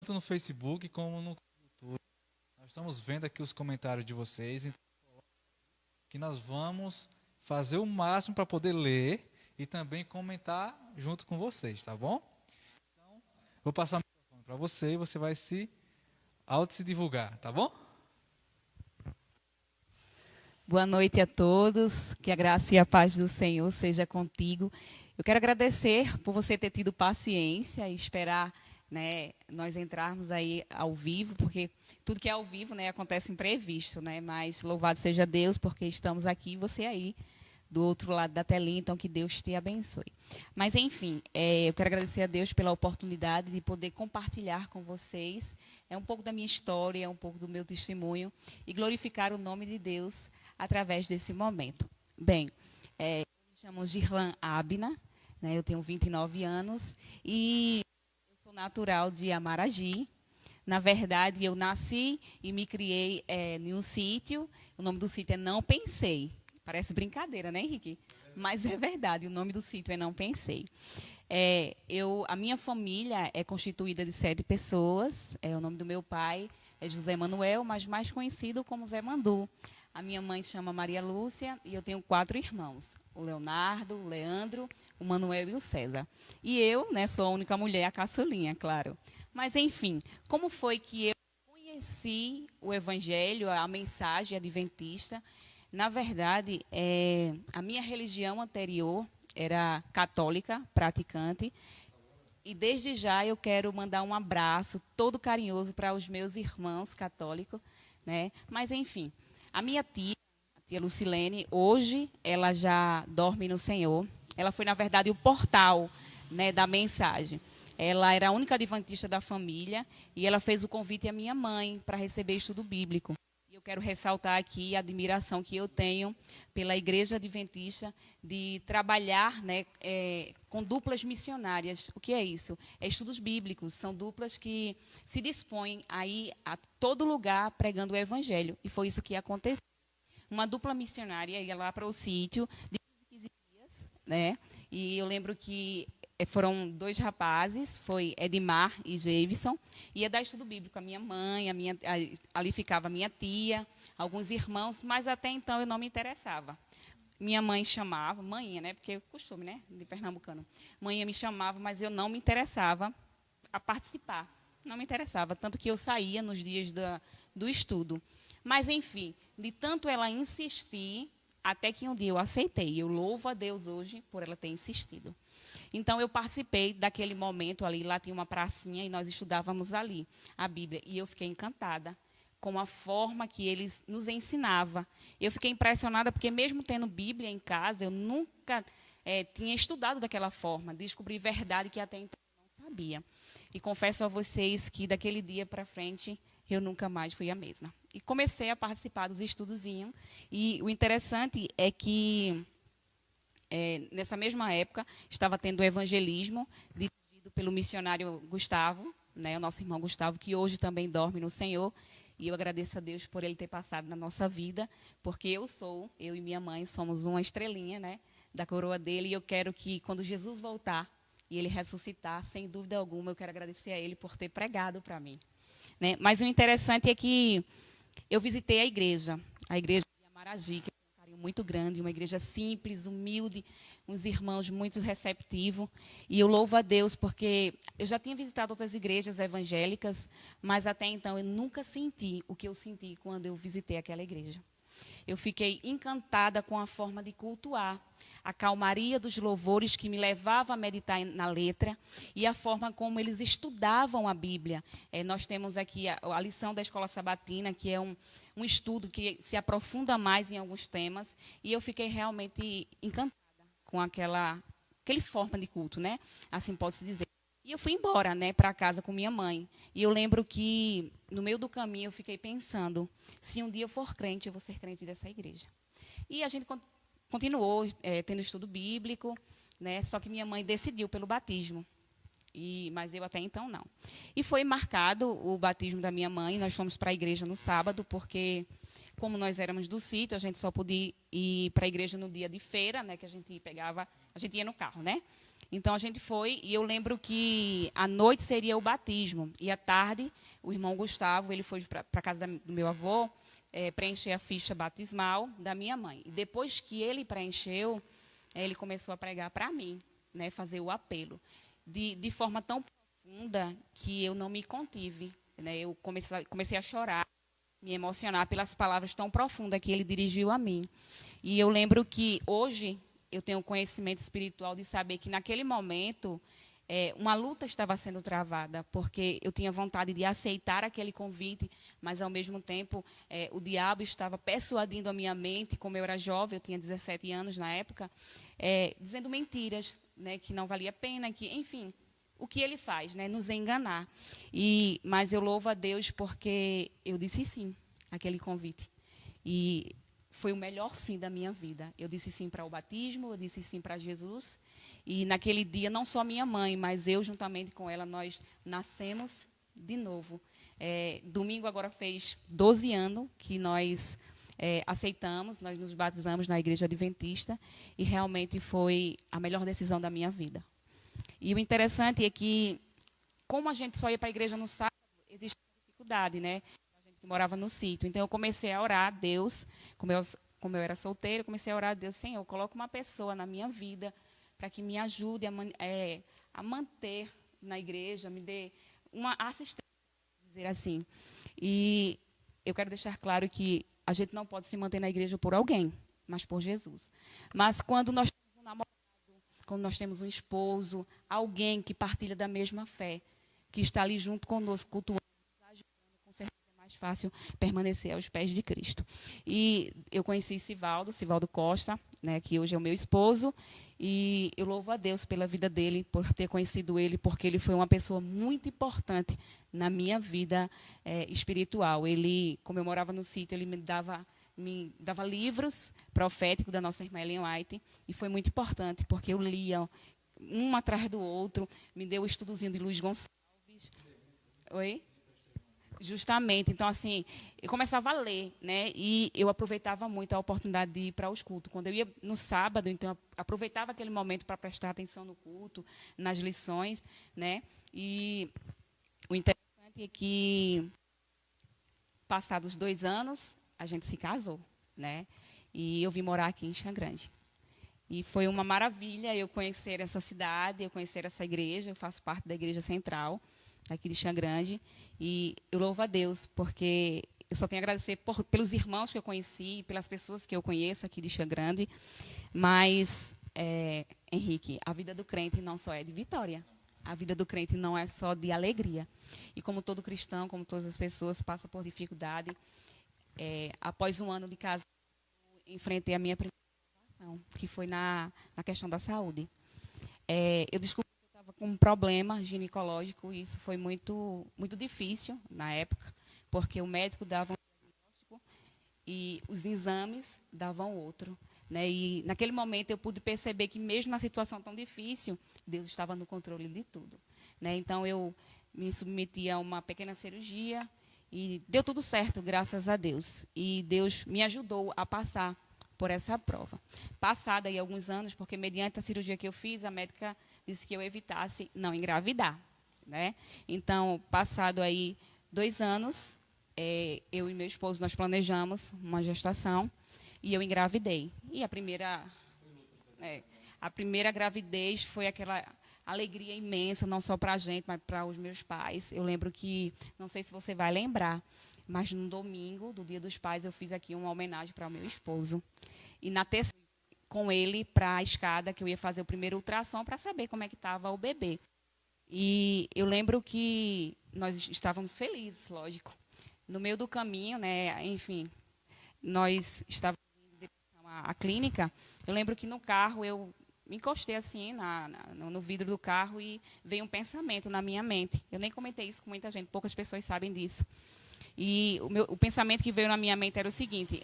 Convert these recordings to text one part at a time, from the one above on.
tanto no Facebook como no YouTube. Nós estamos vendo aqui os comentários de vocês, então, que nós vamos fazer o máximo para poder ler e também comentar junto com vocês, tá bom? Então, vou passar o microfone para você e você vai se divulgar, tá bom? Boa noite a todos, que a graça e a paz do Senhor seja contigo. Eu quero agradecer por você ter tido paciência e esperar, né, nós entrarmos aí ao vivo, porque tudo que é ao vivo, né, acontece imprevisto, né, mas louvado seja Deus, porque estamos aqui e você aí do outro lado da telinha, então que Deus te abençoe. Mas, enfim, eu quero agradecer a Deus pela oportunidade de poder compartilhar com vocês um pouco da minha história, um pouco do meu testemunho e glorificar o nome de Deus através desse momento. Bem, me chamo Girlan Abna, né, eu tenho 29 anos e eu sou natural de Amaragi. Na verdade, eu nasci e me criei em um sítio. O nome do sítio é Não Pensei. Parece brincadeira, né, Henrique? Mas é verdade, o nome do sítio é Não Pensei. A minha família é constituída de 7 pessoas. O nome do meu pai é José Manuel, mas mais conhecido como Zé Mandu. A minha mãe se chama Maria Lúcia e eu tenho 4 irmãos. O Leonardo, o Leandro, o Manuel e o César. E eu, né, sou a única mulher, a caçulinha, claro. Mas, enfim, como foi que eu conheci o Evangelho, a mensagem adventista? Na verdade, a minha religião anterior era católica, praticante. E desde já eu quero mandar um abraço todo carinhoso para os meus irmãos católicos, né? Mas, enfim, a minha tia, a tia Lucilene, hoje ela já dorme no Senhor. Ela foi, na verdade, o portal, né, da mensagem. Ela era a única adventista da família e ela fez o convite à minha mãe para receber estudo bíblico. E eu quero ressaltar aqui a admiração que eu tenho pela Igreja Adventista de trabalhar, né, com duplas missionárias. O que é isso? É estudos bíblicos, são duplas que se dispõem a ir a todo lugar pregando o Evangelho. E foi isso que aconteceu. Uma dupla missionária ia lá para o sítio de 15 dias, né? E eu lembro que foram 2 rapazes, foi Edmar e Jevison, ia dar estudo bíblico a minha mãe, ali ficava a minha tia, alguns irmãos, mas até então eu não me interessava. Minha mãe chamava, mãinha, né, porque é costume, né, de pernambucano. Mãinha me chamava, mas eu não me interessava a participar, não me interessava, tanto que eu saía nos dias do estudo. Mas, enfim, de tanto ela insistir, até que um dia eu aceitei. Eu louvo a Deus hoje por ela ter insistido. Então, eu participei daquele momento ali. Lá tinha uma pracinha e nós estudávamos ali a Bíblia. E eu fiquei encantada com a forma que eles nos ensinavam. Eu fiquei impressionada porque, mesmo tendo Bíblia em casa, eu nunca tinha estudado daquela forma. Descobri verdade que até então eu não sabia. E confesso a vocês que, daquele dia para frente, eu nunca mais fui a mesma. E comecei a participar dos estudozinhos. E o interessante é que, nessa mesma época, estava tendo o evangelismo dirigido pelo missionário Gustavo, né, o nosso irmão Gustavo, que hoje também dorme no Senhor. E eu agradeço a Deus por ele ter passado na nossa vida, porque eu e minha mãe, somos uma estrelinha, né, da coroa dele. E eu quero que, quando Jesus voltar e ele ressuscitar, sem dúvida alguma, eu quero agradecer a ele por ter pregado para mim. Né? Mas o interessante é que eu visitei a igreja de Amaragi, que tem um carinho muito grande, uma igreja simples, humilde, uns irmãos muito receptivos. E eu louvo a Deus porque eu já tinha visitado outras igrejas evangélicas, mas até então eu nunca senti o que eu senti quando eu visitei aquela igreja. Eu fiquei encantada com a forma de cultuar, a calmaria dos louvores que me levava a meditar na letra e a forma como eles estudavam a Bíblia. Nós temos aqui a lição da Escola Sabatina, que é um estudo que se aprofunda mais em alguns temas, e eu fiquei realmente encantada com aquele forma de culto, né? Assim pode-se dizer. E eu fui embora, né, para casa com minha mãe. E eu lembro que, no meio do caminho, eu fiquei pensando, se um dia eu for crente, eu vou ser crente dessa igreja. E a gente continuou tendo estudo bíblico, né, só que minha mãe decidiu pelo batismo. Mas eu até então não. E foi marcado o batismo da minha mãe. Nós fomos para a igreja no sábado, porque, como nós éramos do sítio, a gente só podia ir para a igreja no dia de feira, né, que a gente ia no carro, né? Então, a gente foi, e eu lembro que à noite seria o batismo, e à tarde, o irmão Gustavo, ele foi para a casa do meu avô, preencher a ficha batismal da minha mãe. E depois que ele preencheu, ele começou a pregar para mim, né, fazer o apelo, de forma tão profunda que eu não me contive. Né, eu comecei a chorar, me emocionar pelas palavras tão profundas que ele dirigiu a mim. E eu lembro que hoje eu tenho conhecimento espiritual de saber que naquele momento uma luta estava sendo travada, porque eu tinha vontade de aceitar aquele convite, mas ao mesmo tempo o diabo estava persuadindo a minha mente, como eu era jovem, eu tinha 17 anos na época, dizendo mentiras, né, que não valia a pena, que, enfim, o que ele faz, né, nos enganar. Mas eu louvo a Deus porque eu disse sim àquele convite. E foi o melhor sim da minha vida. Eu disse sim para o batismo, eu disse sim para Jesus. E naquele dia, não só minha mãe, mas eu, juntamente com ela, nós nascemos de novo. Domingo agora fez 12 anos que nós aceitamos, nós nos batizamos na Igreja Adventista. E realmente foi a melhor decisão da minha vida. E o interessante é que, como a gente só ia para a igreja no sábado, existe uma dificuldade, né? A gente que morava no sítio. Então, eu comecei a orar a Deus, como eu era solteira, eu comecei a orar a Deus, Senhor, coloca uma pessoa na minha vida para que me ajude a manter na igreja, me dê uma assistência, dizer assim. E eu quero deixar claro que a gente não pode se manter na igreja por alguém, mas por Jesus. Mas quando nós temos um namorado, quando nós temos um esposo, alguém que partilha da mesma fé, que está ali junto conosco, cultuando, com certeza é mais fácil permanecer aos pés de Cristo. E eu conheci Sivaldo Costa, né, que hoje é o meu esposo, e eu louvo a Deus pela vida dele, por ter conhecido ele, porque ele foi uma pessoa muito importante na minha vida espiritual. Ele, como eu morava no sítio, ele me dava livros proféticos da nossa irmã Ellen White, e foi muito importante, porque eu lia um atrás do outro, me deu o estudozinho de Luiz Gonçalves. Oi? Justamente. Então, assim, eu começava a ler, né? E eu aproveitava muito a oportunidade de ir para os cultos. Quando eu ia no sábado, então, eu aproveitava aquele momento para prestar atenção no culto, nas lições, né? E o interessante é que, passados 2 anos, a gente se casou, né? E eu vim morar aqui em Xangrande. E foi uma maravilha eu conhecer essa cidade, eu conhecer essa igreja. Eu faço parte da Igreja Central, aqui de Xangrande. E eu louvo a Deus, porque eu só tenho a agradecer pelos irmãos que eu conheci, pelas pessoas que eu conheço aqui de Xangrande. Mas, Henrique, a vida do crente não só é de vitória. A vida do crente não é só de alegria. E como todo cristão, como todas as pessoas, passa por dificuldade. Após 1 ano de casamento, enfrentei a minha primeira situação, que foi na questão da saúde. Eu descobri que eu estava com um problema ginecológico, e isso foi muito, muito difícil na época, porque o médico dava um diagnóstico e os exames davam outro. Né? E naquele momento eu pude perceber que mesmo na situação tão difícil, Deus estava no controle de tudo. Né? Então eu me submeti a uma pequena cirurgia, e deu tudo certo, graças a Deus. E Deus me ajudou a passar por essa prova. Passado aí alguns anos, porque mediante a cirurgia que eu fiz, a médica disse que eu evitasse não engravidar. Né? Então, passado aí 2 anos, eu e meu esposo, nós planejamos uma gestação, e eu engravidei. E a primeira gravidez foi aquela alegria imensa, não só para a gente, mas para os meus pais. Eu lembro que, não sei se você vai lembrar, mas no domingo, do Dia dos Pais, eu fiz aqui uma homenagem para o meu esposo. E na terça, com ele para a escada, que eu ia fazer o primeiro ultrassom para saber como é que estava o bebê. E eu lembro que nós estávamos felizes, lógico. No meio do caminho, né, enfim, nós estávamos indo em direção à clínica. Eu lembro que no carro eu me encostei assim no vidro do carro e veio um pensamento na minha mente. Eu nem comentei isso com muita gente, poucas pessoas sabem disso. E o pensamento que veio na minha mente era o seguinte: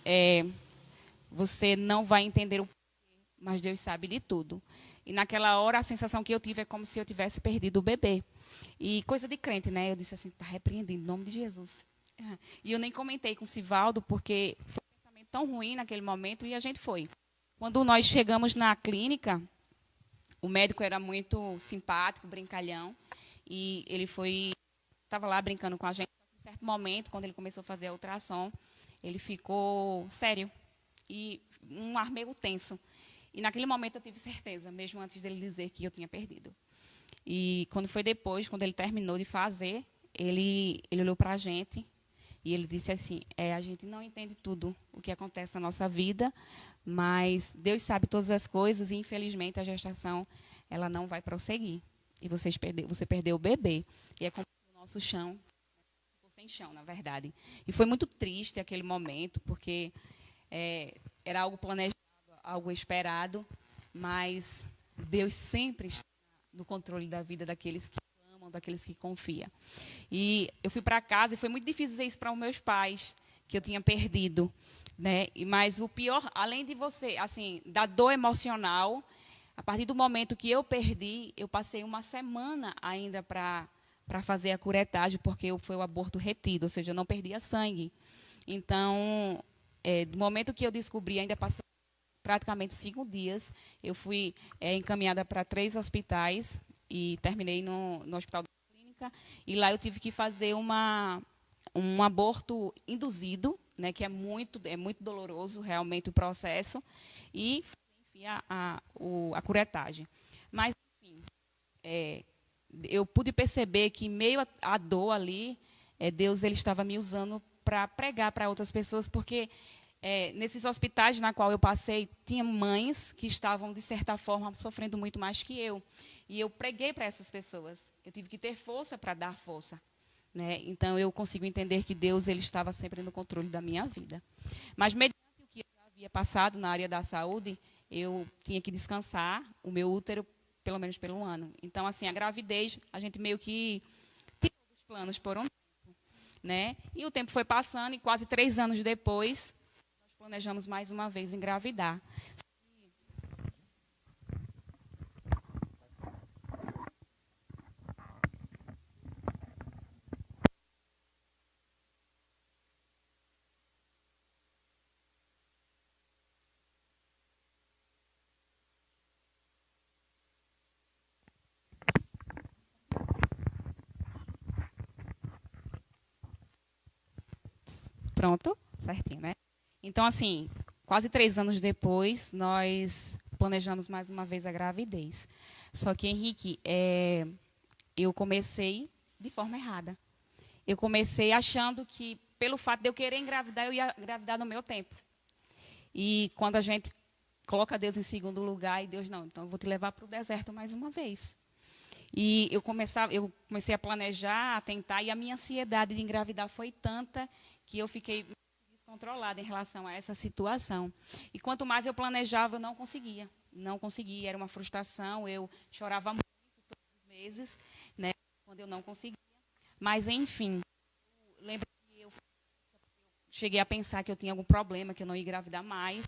você não vai entender o porquê, mas Deus sabe de tudo. E naquela hora a sensação que eu tive é como se eu tivesse perdido o bebê. E coisa de crente, né? Eu disse assim, está repreendido, em nome de Jesus. E eu nem comentei com o Sivaldo, porque foi um pensamento tão ruim naquele momento, e a gente foi. Quando nós chegamos na clínica, O médico era muito simpático, brincalhão, e ele estava lá brincando com a gente. Em certo momento, quando ele começou a fazer a ultrassom, ele ficou sério e um ar meio tenso. E naquele momento eu tive certeza, mesmo antes dele dizer que eu tinha perdido. E quando foi depois, quando ele terminou de fazer, ele olhou para a gente e ele disse assim, a gente não entende tudo o que acontece na nossa vida, mas Deus sabe todas as coisas e, infelizmente, a gestação ela não vai prosseguir. E você perdeu o bebê. E é como o nosso chão ficou sem chão, na verdade. E foi muito triste aquele momento, porque era algo planejado, algo esperado, mas Deus sempre está no controle da vida daqueles que amam, daqueles que confiam. E eu fui para casa e foi muito difícil dizer isso para os meus pais, que eu tinha perdido, né? Mas o pior, além de você, assim, da dor emocional, a partir do momento que eu perdi, eu passei uma semana ainda para fazer a curetagem, porque foi o aborto retido, ou seja, eu não perdia sangue. Então, do momento que eu descobri, ainda passei praticamente 5 dias, eu fui encaminhada para 3 hospitais e terminei no Hospital da Clínica. E lá eu tive que fazer um aborto induzido, né, que é muito doloroso realmente o processo, e enfim, a curetagem. Mas, enfim, eu pude perceber que, meio à dor ali, Deus ele estava me usando para pregar para outras pessoas, porque nesses hospitais na qual eu passei, tinha mães que estavam, de certa forma, sofrendo muito mais que eu. E eu preguei para essas pessoas. Eu tive que ter força para dar força. Né? Então, eu consigo entender que Deus ele estava sempre no controle da minha vida. Mas, mediante o que eu já havia passado na área da saúde, eu tinha que descansar o meu útero, pelo menos por 1 ano. Então, assim, a gravidez, a gente meio que tirou dos planos por um tempo. Né? E o tempo foi passando e quase 3 anos depois, planejamos mais uma vez engravidar. Pronto? Certinho, né? Então, assim, quase 3 anos depois, nós planejamos mais uma vez a gravidez. Só que, Henrique, eu comecei de forma errada. Eu comecei achando que, pelo fato de eu querer engravidar, eu ia engravidar no meu tempo. E quando a gente coloca Deus em segundo lugar, e Deus, não, então eu vou te levar para o deserto mais uma vez. E eu comecei a planejar, a tentar, e a minha ansiedade de engravidar foi tanta que eu fiquei descontrolada em relação a essa situação. E quanto mais eu planejava, eu não conseguia. Não conseguia, era uma frustração, eu chorava muito todos os meses, né, quando eu não conseguia. Mas, enfim, eu lembro que eu cheguei a pensar que eu tinha algum problema, que eu não ia engravidar mais.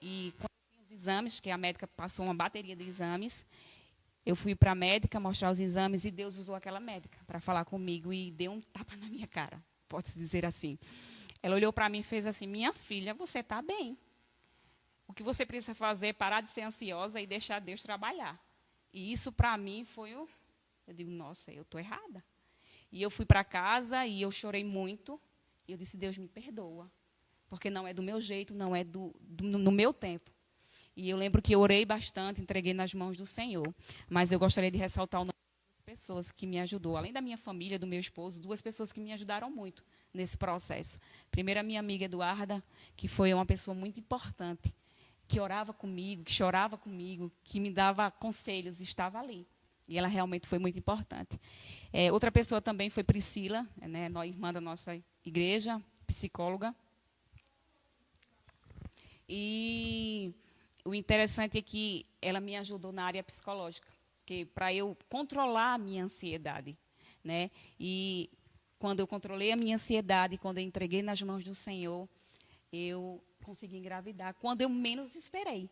E quando eu tinha os exames, que a médica passou uma bateria de exames, eu fui para a médica mostrar os exames e Deus usou aquela médica para falar comigo e deu um tapa na minha cara, pode-se dizer assim. Ela olhou para mim e fez assim, minha filha, você está bem. O que você precisa fazer é parar de ser ansiosa e deixar Deus trabalhar. E isso, para mim, Eu digo, nossa, eu estou errada. E eu fui para casa e eu chorei muito. E eu disse, Deus, me perdoa. Porque não é do meu jeito, não é no meu tempo. E eu lembro que eu orei bastante, entreguei nas mãos do Senhor. Mas eu gostaria de ressaltar o nome das pessoas que me ajudou. Além da minha família, do meu esposo, 2 pessoas que me ajudaram muito nesse processo. Primeiro, a minha amiga Eduarda, que foi uma pessoa muito importante, que orava comigo, que chorava comigo, que me dava conselhos, estava ali. E ela realmente foi muito importante. Outra pessoa também foi Priscila, né, irmã da nossa igreja, psicóloga. E o interessante é que ela me ajudou na área psicológica, para eu controlar a minha ansiedade. Né? E quando eu controlei a minha ansiedade, quando eu entreguei nas mãos do Senhor, eu consegui engravidar, quando eu menos esperei.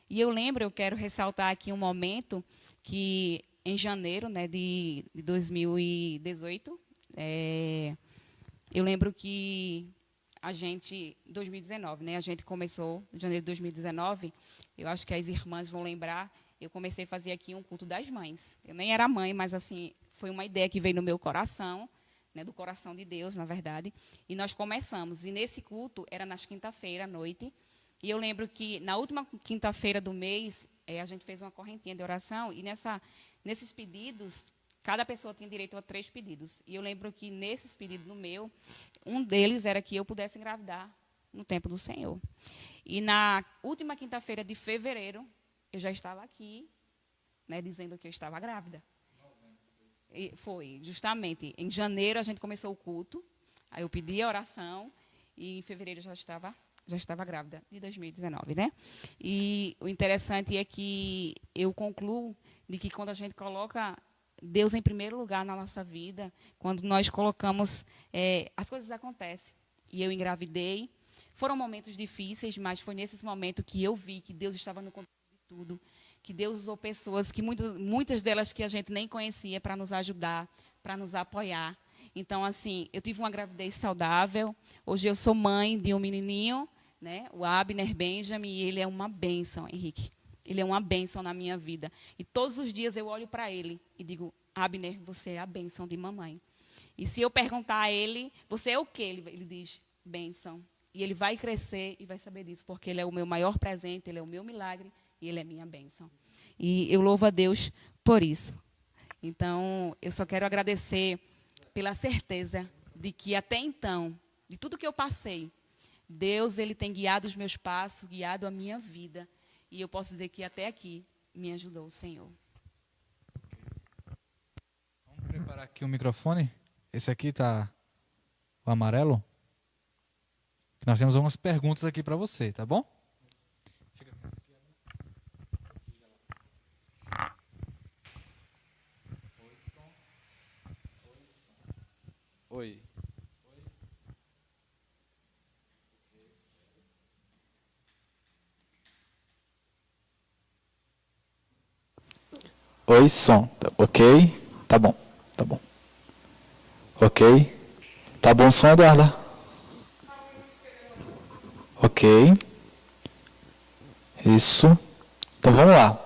E eu quero ressaltar aqui um momento que, em janeiro, né, de 2018, eu lembro que 2019, né, a gente começou, em janeiro de 2019, eu acho que as irmãs vão lembrar, eu comecei a fazer aqui um culto das mães. Eu nem era mãe, mas assim, foi uma ideia que veio no meu coração, né, do coração de Deus, na verdade. E nós começamos. E nesse culto era nas quinta-feira à noite. E eu lembro que na última quinta-feira do mês, a gente fez uma correntinha de oração. E nesses pedidos, cada pessoa tinha direito a 3 pedidos. E eu lembro que nesses pedidos no meu, um deles era que eu pudesse engravidar no tempo do Senhor. E na última quinta-feira de fevereiro, eu já estava aqui, né, dizendo que eu estava grávida. E foi, justamente, em janeiro a gente começou o culto, aí eu pedi a oração, e em fevereiro já estava grávida, de 2019, né? E o interessante é que eu concluo de que quando a gente coloca Deus em primeiro lugar na nossa vida, quando nós colocamos, as coisas acontecem. E eu engravidei. Foram momentos difíceis, mas foi nesses momentos que eu vi que Deus estava no controle de tudo, que Deus usou pessoas, que muitas delas que a gente nem conhecia, para nos ajudar, para nos apoiar. Então, assim, eu tive uma gravidez saudável. Hoje eu sou mãe de um menininho, né, o Abner Benjamin, e ele é uma bênção, Henrique. Ele é uma bênção na minha vida. E todos os dias eu olho para ele e digo, Abner, você é a bênção de mamãe. E se eu perguntar a ele, você é o quê? Ele diz, bênção. E ele vai crescer e vai saber disso, porque ele é o meu maior presente, ele é o meu milagre e ele é minha bênção. E eu louvo a Deus por isso. Então, eu só quero agradecer pela certeza de que até então, de tudo que eu passei, Deus ele tem guiado os meus passos, guiado a minha vida. E eu posso dizer que até aqui me ajudou o Senhor. Vamos preparar aqui o microfone. Esse aqui tá o amarelo. Nós temos algumas perguntas aqui para você, tá bom? Oi. Oi, som. Ok? Tá bom. Tá bom. Ok? Tá bom o som, Eduarda? Ok. Isso. Então vamos lá.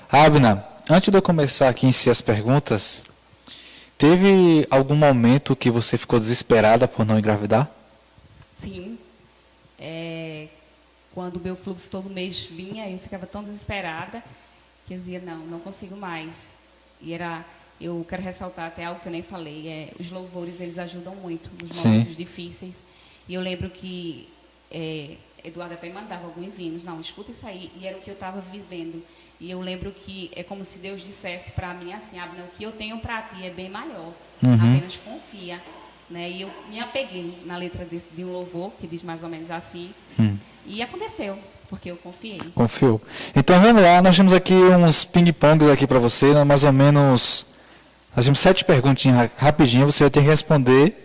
Abna, antes de eu começar aqui em si as perguntas, teve algum momento que você ficou desesperada por não engravidar? Sim. Quando o meu fluxo todo mês vinha, eu ficava tão desesperada que eu dizia, não consigo mais. E eu quero ressaltar até algo que eu nem falei, os louvores, eles ajudam muito nos momentos difíceis. E eu lembro que Eduardo até mandava alguns hinos, não, escuta isso aí, e era o que eu estava vivendo. E eu lembro que é como se Deus dissesse para mim assim, Abner, o que eu tenho para ti é bem maior, apenas confia. Né? E eu me apeguei na letra de um louvor, que diz mais ou menos assim, e aconteceu. Porque eu confiei. Confiou. Então vamos lá, nós temos aqui uns ping-pongs aqui para você, né? Mais ou menos, nós temos 7 perguntinhas rapidinho, você vai ter que responder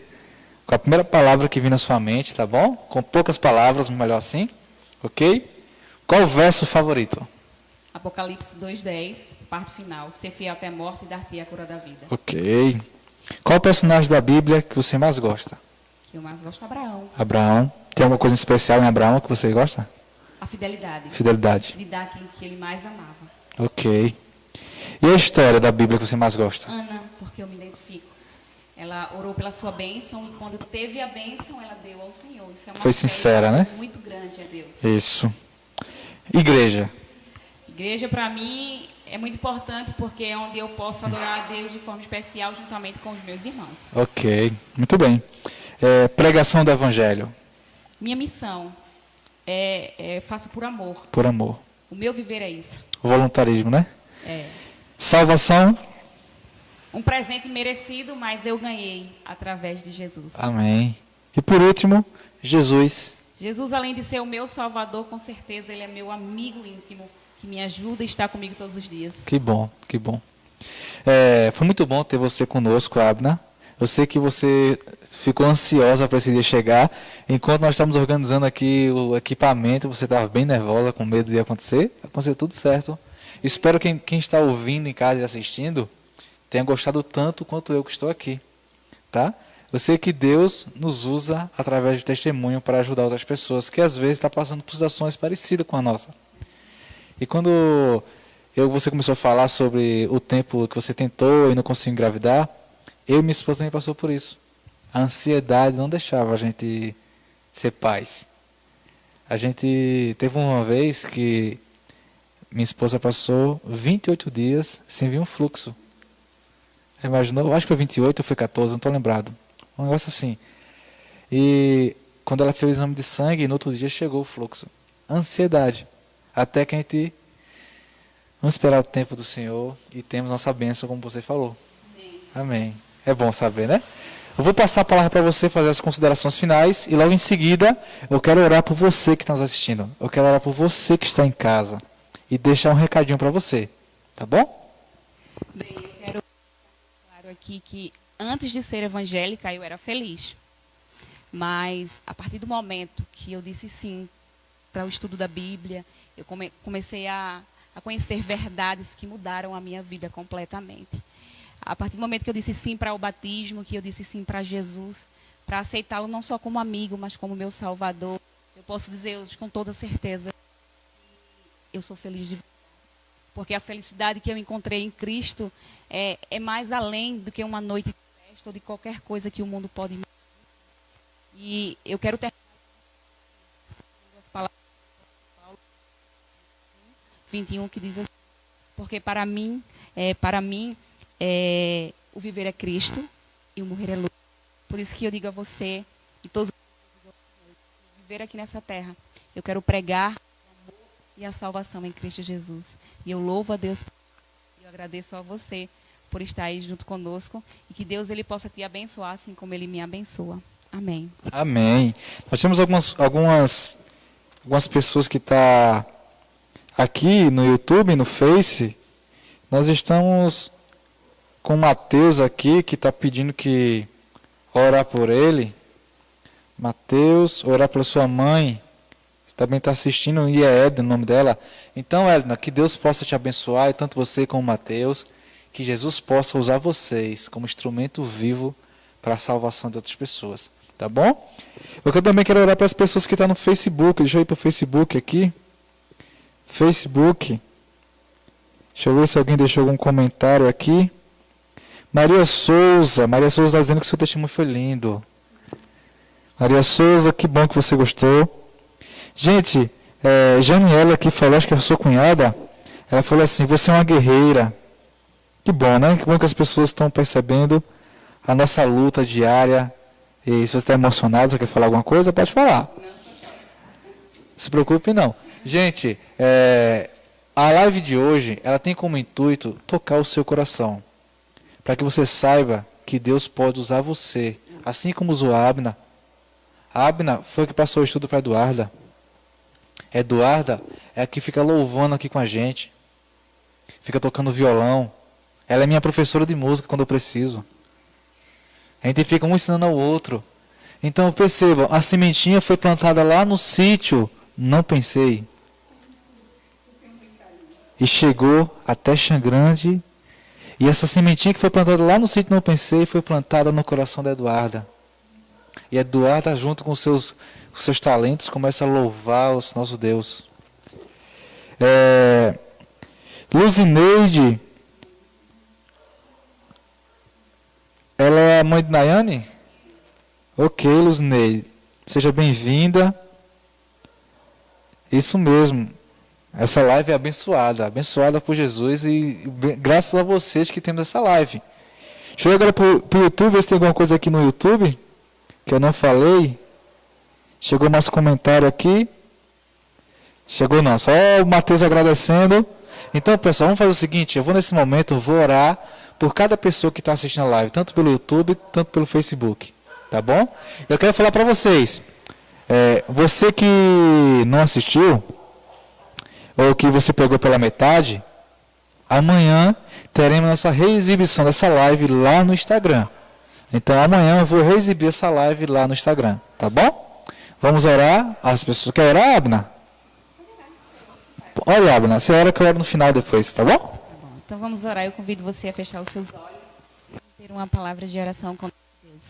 com a primeira palavra que vir na sua mente, tá bom? Com poucas palavras, melhor assim, ok? Qual o verso favorito? Apocalipse 2:10, parte final, ser fiel até a morte e dar-te a cura da vida. Ok. Qual o personagem da Bíblia que você mais gosta? Que eu mais gosto é Abraão. Abraão. Tem alguma coisa especial em Abraão que você gosta? A fidelidade. Fidelidade. De dar aquilo que ele mais amava. Ok. E a história da Bíblia que você mais gosta? Ana, porque eu me identifico. Ela orou pela sua bênção e quando teve a bênção, ela deu ao Senhor. Isso é uma Foi sincera, né? Muito grande a Deus. Isso. Igreja. Igreja, para mim, é muito importante porque é onde eu posso adorar a Deus de forma especial juntamente com os meus irmãos. Ok. Muito bem. Pregação do Evangelho. Minha missão faço por amor. Por amor. O meu viver é isso. Voluntarismo, né? É. Salvação. Um presente merecido, mas eu ganhei através de Jesus. Amém. E por último, Jesus. Jesus, além de ser o meu Salvador, com certeza ele é meu amigo íntimo, que me ajuda e está comigo todos os dias. Que bom, que bom. Foi muito bom ter você conosco, Abna. Eu sei que você ficou ansiosa para esse dia chegar. Enquanto nós estamos organizando aqui o equipamento, você estava bem nervosa, com medo de acontecer. Aconteceu tudo certo. Espero que quem está ouvindo em casa e assistindo tenha gostado tanto quanto eu que estou aqui. Tá? Eu sei que Deus nos usa através de testemunho para ajudar outras pessoas que às vezes estão passando por situações parecidas com a nossa. E quando você começou a falar sobre o tempo que você tentou e não conseguiu engravidar, eu e minha esposa também passou por isso. A ansiedade não deixava a gente ser pais. A gente teve uma vez que minha esposa passou 28 dias sem vir um fluxo. Imaginou? Acho que foi 28 ou foi 14, não estou lembrado. Um negócio assim. E quando ela fez o exame de sangue, no outro dia chegou o fluxo. Ansiedade. Até que a gente... Vamos esperar o tempo do Senhor e temos nossa bênção, como você falou. Amém. É bom saber, né? Eu vou passar a palavra para você fazer as considerações finais e logo em seguida eu quero orar por você que está nos assistindo. Eu quero orar por você que está em casa e deixar um recadinho para você. Tá bom? Bem, eu quero claro aqui que antes de ser evangélica eu era feliz. Mas a partir do momento que eu disse sim para o estudo da Bíblia, eu comecei a conhecer verdades que mudaram a minha vida completamente. A partir do momento que eu disse sim para o batismo, que eu disse sim para Jesus, para aceitá-lo não só como amigo, mas como meu Salvador, eu posso dizer hoje com toda certeza que eu sou feliz de verdade. Porque a felicidade que eu encontrei em Cristo é mais além do que uma noite de festa ou de qualquer coisa que o mundo pode me dar. E eu quero terminar com as palavras de Paulo 21, que diz assim: porque para mim, o viver é Cristo e o morrer é lucro. Por isso que eu digo a você e todos os viver aqui nessa terra, eu quero pregar o amor e a salvação em Cristo Jesus. E eu louvo a Deus e eu agradeço a você por estar aí junto conosco e que Deus ele possa te abençoar assim como ele me abençoa. Amém. Amém. Nós temos algumas pessoas que estão aqui no YouTube, no Face. Nós estamos com o Mateus aqui, que está pedindo que orar por ele. Mateus, orar pela sua mãe. Também está assistindo, e é Edna o nome dela. Então, Edna, que Deus possa te abençoar, e tanto você como o Mateus, que Jesus possa usar vocês como instrumento vivo para a salvação de outras pessoas. Tá bom? Eu também quero orar para as pessoas que estão no Facebook. Deixa eu ir para o Facebook aqui. Facebook. Deixa eu ver se alguém deixou algum comentário aqui. Maria Souza está dizendo que o seu testemunho foi lindo. Maria Souza, que bom que você gostou. Gente, Janiela aqui falou, acho que é a sua cunhada, ela falou assim: você é uma guerreira. Que bom, né? Que bom que as pessoas estão percebendo a nossa luta diária. E se você está emocionado, você quer falar alguma coisa, pode falar. Não se preocupe, não. Gente, a live de hoje, ela tem como intuito tocar o seu coração. Para que você saiba que Deus pode usar você. Assim como usou a Abna. A Abna foi a que passou o estudo para a Eduarda. Eduarda é a que fica louvando aqui com a gente. Fica tocando violão. Ela é minha professora de música quando eu preciso. A gente fica um ensinando ao outro. Então percebam, a sementinha foi plantada lá no sítio. Não pensei. E chegou até Xangrande. E essa sementinha que foi plantada lá no sítio Não Pensei foi plantada no coração da Eduarda. E a Eduarda, junto com os seus talentos, começa a louvar o nosso Deus. Luzineide, ela é a mãe de Nayane? Ok, Luzineide. Seja bem-vinda. Isso mesmo. Essa live é abençoada por Jesus e graças a vocês que temos essa live. Deixa eu ir agora para o YouTube, ver se tem alguma coisa aqui no YouTube que eu não falei. Chegou mais comentário aqui. Chegou não, só o Mateus agradecendo. Então, pessoal, vamos fazer o seguinte, eu vou nesse momento, eu vou orar por cada pessoa que está assistindo a live, tanto pelo YouTube, tanto pelo Facebook. Tá bom? Eu quero falar para vocês, você que não assistiu, ou que você pegou pela metade, amanhã teremos nossa reexibição dessa live lá no Instagram. Então amanhã eu vou reexibir essa live lá no Instagram, tá bom? Vamos orar. As pessoas querem orar, Abna? Olha, Abna, você ora que eu oro no final depois, tá bom? Tá bom. Então vamos orar. Eu convido você a fechar os seus olhos e ter uma palavra de oração com Deus.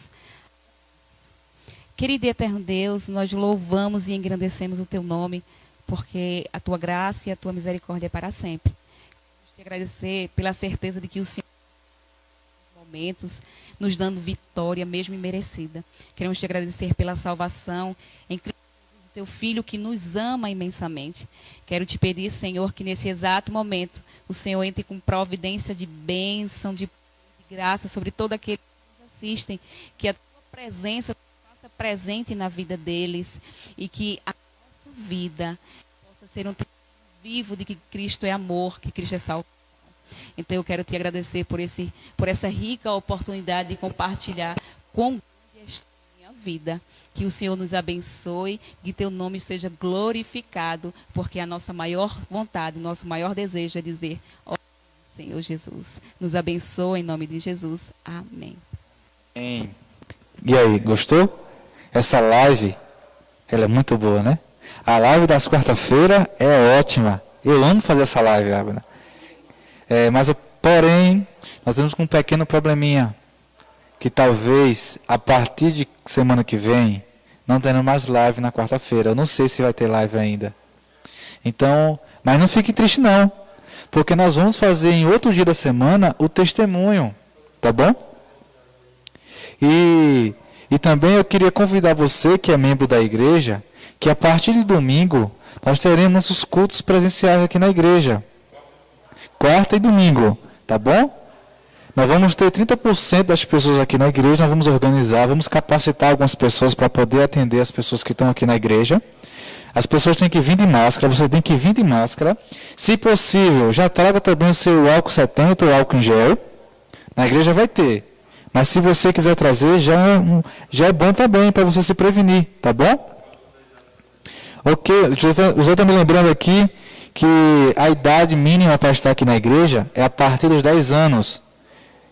Querido e eterno Deus, nós louvamos e engrandecemos o teu nome, porque a tua graça e a tua misericórdia é para sempre. Queremos te agradecer pela certeza de que o Senhor momentos, nos dando vitória mesmo imerecida. Queremos te agradecer pela salvação em Cristo Jesus, teu Filho, que nos ama imensamente. Quero te pedir, Senhor, que nesse exato momento o Senhor entre com providência de bênção, de graça sobre todo aquele que nos assistem, que a tua presença faça presente na vida deles e que a nossa vida possa ser um testemunho vivo de que Cristo é amor, que Cristo é salvação. Então eu quero te agradecer por essa rica oportunidade de compartilhar com esta minha vida. Que o Senhor nos abençoe, que teu nome seja glorificado, porque a nossa maior vontade, o nosso maior desejo é dizer, ó Senhor Jesus, nos abençoa em nome de Jesus. Amém. Amém. E aí, gostou? Essa live, ela é muito boa, né? A live das quarta-feira é ótima. Eu amo fazer essa live, Abner. Porém, nós temos um pequeno probleminha, que talvez a partir de semana que vem não tenha mais live na quarta-feira. Eu não sei se vai ter live ainda. Então, mas não fique triste não, porque nós vamos fazer em outro dia da semana o testemunho, tá bom? E também eu queria convidar você que é membro da igreja, que a partir de domingo nós teremos nossos cultos presenciais aqui na igreja. Quarta e domingo, tá bom? Nós vamos ter 30% das pessoas aqui na igreja, nós vamos organizar, vamos capacitar algumas pessoas para poder atender as pessoas que estão aqui na igreja. As pessoas têm que vir de máscara, você tem que vir de máscara. Se possível, já traga também o seu álcool 70 ou álcool em gel. Na igreja vai ter. Mas se você quiser trazer, já é bom também para você se prevenir, tá bom? Ok, o José está me lembrando aqui que a idade mínima para estar aqui na igreja é a partir dos 10 anos.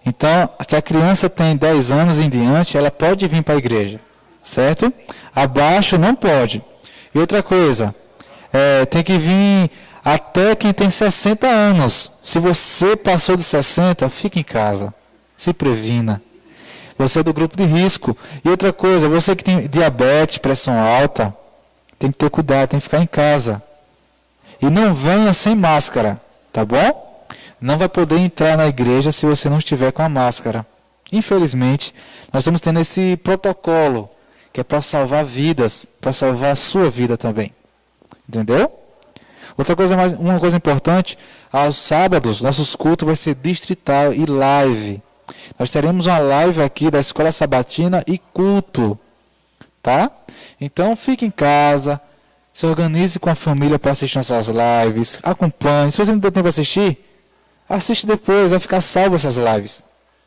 Então, se a criança tem 10 anos em diante, ela pode vir para a igreja, certo? Abaixo não pode. E outra coisa, tem que vir até quem tem 60 anos. Se você passou de 60, fique em casa, se previna. Você é do grupo de risco. E outra coisa, você que tem diabetes, pressão alta, tem que ter cuidado, tem que ficar em casa. E não venha sem máscara, tá bom? Não vai poder entrar na igreja se você não estiver com a máscara. Infelizmente, nós estamos tendo esse protocolo, que é para salvar vidas, para salvar a sua vida também. Entendeu? Uma coisa importante, aos sábados, nossos cultos vai ser distrital e live. Nós teremos uma live aqui da Escola Sabatina e culto, tá? Então, fique em casa, se organize com a família para assistir nossas lives, acompanhe. Se você não tem tempo para assistir, assiste depois, vai ficar salvo essas lives.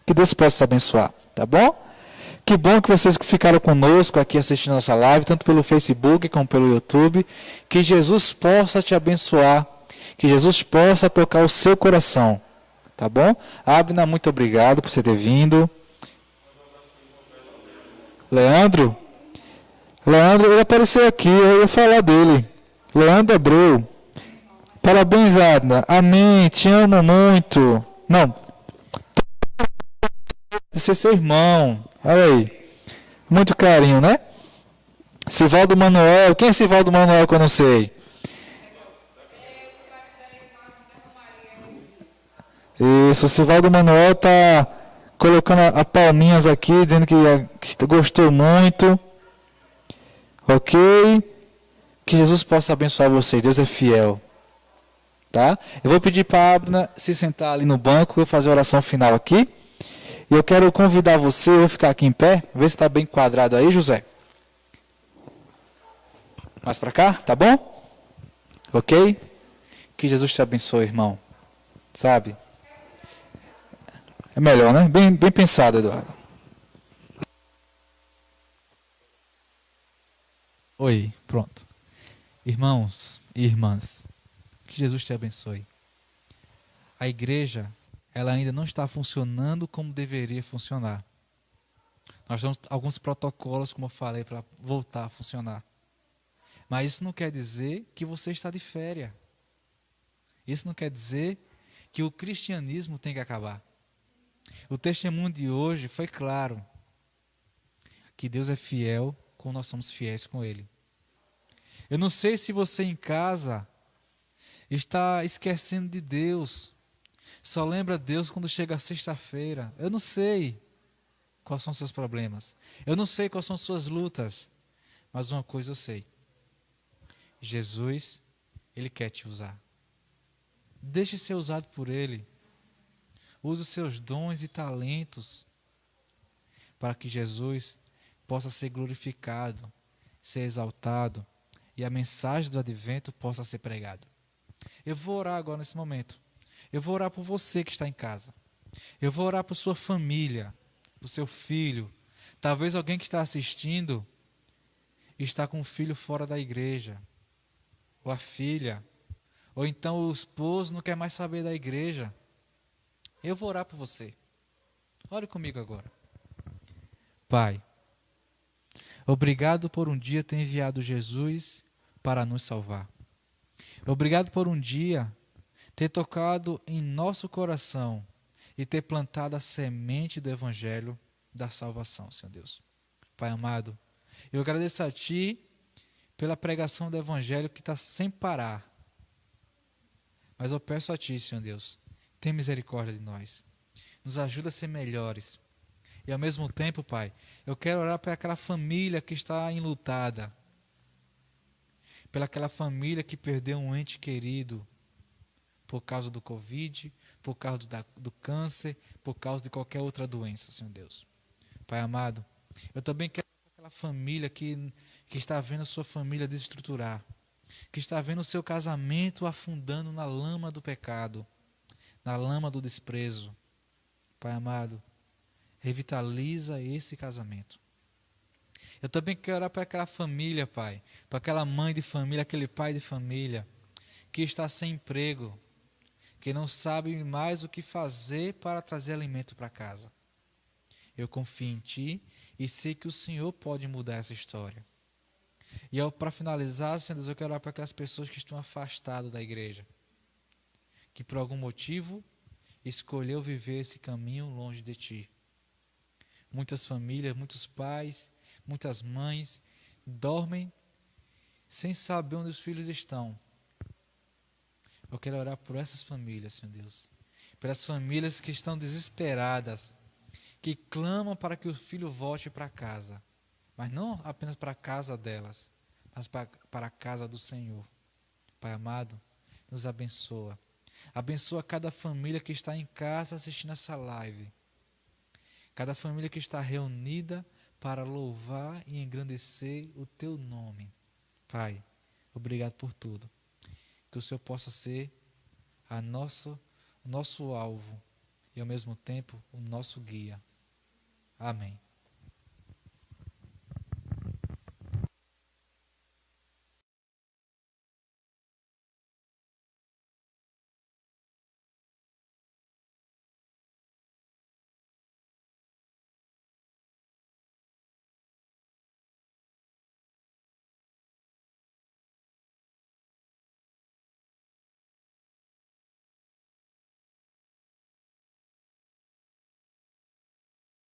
Que Deus possa te abençoar, tá bom? Que bom que vocês ficaram conosco aqui assistindo nossa live, tanto pelo Facebook como pelo YouTube. Que Jesus possa te abençoar, que Jesus possa tocar o seu coração, tá bom? Abner, muito obrigado por você ter vindo. Leandro, ele apareceu aqui, eu ia falar dele. Leandro Abreu. Parabéns, Adna. Amém. Te amo muito. Não. De ser seu irmão. Olha aí. Muito carinho, né? Sivaldo Manuel. Quem é Sivaldo Manuel que eu não sei? Isso, Sivaldo Manuel tá colocando a palminhas aqui, dizendo que gostou muito. Ok? Que Jesus possa abençoar vocês. Deus é fiel. Tá? Eu vou pedir para a Abna se sentar ali no banco. Eu vou fazer a oração final aqui. E eu quero convidar você. Eu vou ficar aqui em pé. Ver se está bem quadrado aí, José. Mais para cá, tá bom? Ok? Que Jesus te abençoe, irmão. Sabe? É melhor, né? Bem pensado, Eduardo. Oi, pronto. Irmãos e irmãs, que Jesus te abençoe. A igreja, ela ainda não está funcionando como deveria funcionar. Nós temos alguns protocolos, como eu falei, para voltar a funcionar. Mas isso não quer dizer que você está de férias. Isso não quer dizer que o cristianismo tem que acabar. O testemunho de hoje foi claro. Que Deus é fiel como nós somos fiéis com Ele. Eu não sei se você em casa está esquecendo de Deus. Só lembra Deus quando chega a sexta-feira. Eu não sei quais são seus problemas. Eu não sei quais são suas lutas. Mas uma coisa eu sei. Jesus, Ele quer te usar. Deixe ser usado por Ele. Use os seus dons e talentos para que Jesus possa ser glorificado, ser exaltado e a mensagem do advento possa ser pregada. Eu vou orar agora nesse momento. Eu vou orar por você que está em casa. Eu vou orar por sua família, por seu filho. Talvez alguém que está assistindo está com um filho fora da igreja, ou a filha, ou então o esposo não quer mais saber da igreja. Eu vou orar por você. Ore comigo agora. Pai, obrigado por um dia ter enviado Jesus para nos salvar. Obrigado por um dia ter tocado em nosso coração e ter plantado a semente do Evangelho da salvação, Senhor Deus. Pai amado, eu agradeço a Ti pela pregação do Evangelho que está sem parar. Mas eu peço a Ti, Senhor Deus, tenha misericórdia de nós. Nos ajuda a ser melhores. E ao mesmo tempo, Pai, eu quero orar para aquela família que está enlutada. Pelaquela família que perdeu um ente querido por causa do Covid, por causa do câncer, por causa de qualquer outra doença, Senhor Deus. Pai amado, eu também quero aquela família que está vendo a sua família desestruturar, que está vendo o seu casamento afundando na lama do pecado, na lama do desprezo. Pai amado, revitaliza esse casamento. Eu também quero orar para aquela família, Pai, para aquela mãe de família, aquele pai de família, que está sem emprego, que não sabe mais o que fazer para trazer alimento para casa. Eu confio em Ti e sei que o Senhor pode mudar essa história. E para finalizar, Senhor Deus, eu quero orar para aquelas pessoas que estão afastadas da igreja, que por algum motivo escolheu viver esse caminho longe de Ti. Muitas famílias, muitos pais, muitas mães dormem sem saber onde os filhos estão. Eu quero orar por essas famílias, Senhor Deus. Pelas famílias que estão desesperadas, que clamam para que o filho volte para casa. Mas não apenas para a casa delas, mas para a casa do Senhor. Pai amado, nos abençoa. Abençoa cada família que está em casa assistindo essa live. Cada família que está reunida para louvar e engrandecer o Teu nome. Pai, obrigado por tudo. Que o Senhor possa ser o nosso alvo e ao mesmo tempo o nosso guia. Amém.